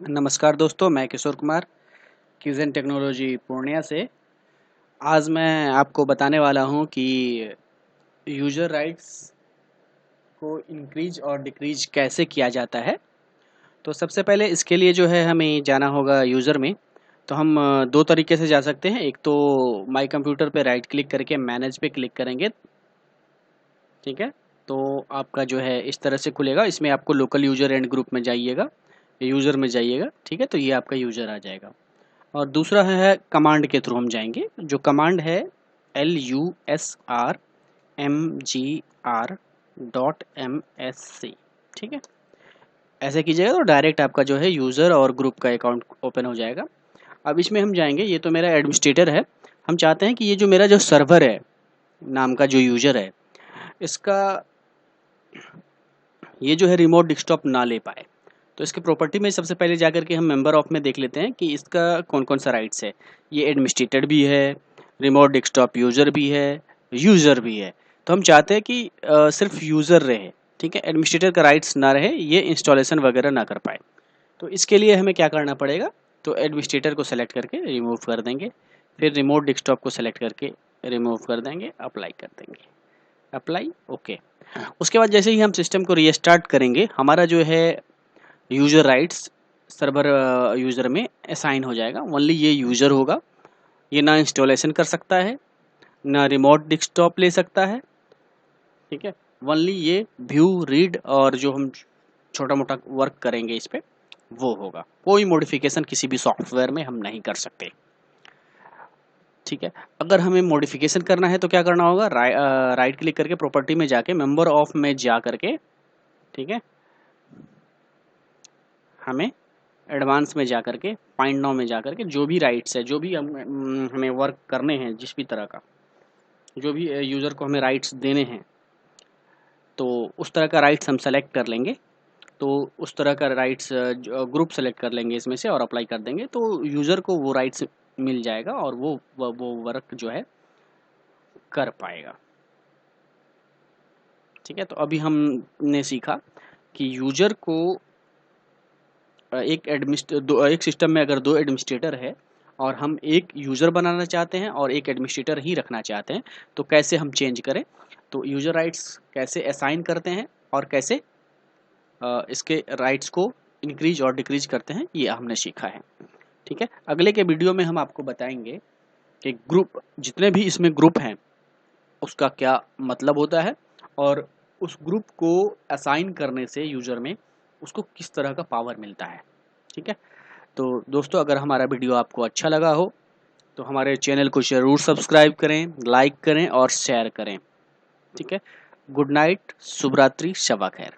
नमस्कार दोस्तों, मैं किशोर कुमार क्यूज़न टेक्नोलॉजी पूर्णिया से। आज मैं आपको बताने वाला हूं कि यूज़र राइट्स को इंक्रीज और डिक्रीज कैसे किया जाता है। तो सबसे पहले इसके लिए जो है हमें जाना होगा यूज़र में। तो हम दो तरीके से जा सकते हैं। एक तो माई कंप्यूटर पे राइट क्लिक करके मैनेज पे क्लिक करेंगे, ठीक है। तो आपका जो है इस तरह से खुलेगा। इसमें आपको लोकल यूज़र एंड ग्रुप में जाइएगा, यूज़र में जाइएगा, ठीक है। तो ये आपका यूज़र आ जाएगा। और दूसरा है कमांड के थ्रू हम जाएंगे। जो कमांड है LUSRMGR.MSC, ठीक है। ऐसे कीजिएगा तो डायरेक्ट आपका जो है यूज़र और ग्रुप का अकाउंट ओपन हो जाएगा। अब इसमें हम जाएंगे, ये तो मेरा एडमिनिस्ट्रेटर है। हम चाहते हैं कि ये जो मेरा जो सर्वर है नाम का जो यूज़र है, इसका ये जो है रिमोट डेस्कटॉप ना ले पाए। तो इसके प्रॉपर्टी में सबसे पहले जाकर के हम मेंबर ऑफ में देख लेते हैं कि इसका कौन कौन सा राइट्स है। ये एडमिनिस्ट्रेटर भी है, रिमोट डेस्कटॉप यूज़र भी है, यूज़र भी है। तो हम चाहते हैं कि सिर्फ यूज़र रहे, ठीक है। एडमिनिस्ट्रेटर का राइट्स ना रहे, ये इंस्टॉलेशन वगैरह ना कर पाए। तो इसके लिए हमें क्या करना पड़ेगा, तो एडमिनिस्ट्रेटर को सेलेक्ट करके रिमूव कर देंगे, फिर रिमोट डेस्कटॉप को सेलेक्ट करके रिमूव कर देंगे, अप्लाई कर देंगे, अप्लाई, ओके। उसके बाद जैसे ही हम सिस्टम को रीस्टार्ट करेंगे, हमारा जो है यूज़र राइट्स सर्वर यूज़र में असाइन हो जाएगा। ओनली ये यूज़र होगा, ये ना इंस्टॉलेशन कर सकता है, ना रिमोट डेस्कटॉप ले सकता है, ठीक है। ओनली ये व्यू, रीड और जो हम छोटा मोटा वर्क करेंगे इस पे वो होगा। कोई मॉडिफिकेशन किसी भी सॉफ्टवेयर में हम नहीं कर सकते, ठीक है। अगर हमें मॉडिफिकेशन करना है तो क्या करना होगा, राइट क्लिक करके प्रॉपर्टी में जाके मेंबर ऑफ में जा करके, ठीक है, हमें एडवांस में जा करके फाइंड नाउ में जा करके जो भी राइट्स है, जो भी हमें वर्क करने हैं, जिस भी तरह का जो भी यूज़र को हमें राइट्स देने हैं, तो उस तरह का राइट्स हम सेलेक्ट कर लेंगे। तो उस तरह का राइट्स ग्रुप सेलेक्ट कर लेंगे इसमें से और अप्लाई कर देंगे, तो यूज़र को वो राइट्स मिल जाएगा और वो वर्क जो है कर पाएगा, ठीक है। तो अभी हमने सीखा कि यूज़र को एक सिस्टम में अगर दो एडमिनिस्ट्रेटर है और हम एक यूज़र बनाना चाहते हैं और एक एडमिनिस्ट्रेटर ही रखना चाहते हैं, तो कैसे हम चेंज करें, तो यूज़र राइट्स कैसे असाइन करते हैं और कैसे इसके राइट्स को इंक्रीज और डिक्रीज करते हैं, ये हमने सीखा है, ठीक है। अगले के वीडियो में हम आपको बताएंगे कि ग्रुप, जितने भी इसमें ग्रुप हैं उसका क्या मतलब होता है और उस ग्रुप को असाइन करने से यूज़र में उसको किस तरह का पावर मिलता है, ठीक है। तो दोस्तों, अगर हमारा वीडियो आपको अच्छा लगा हो तो हमारे चैनल को ज़रूर सब्सक्राइब करें, लाइक करें और शेयर करें, ठीक है। गुड नाइट, शुभ रात्रि, शब खैर।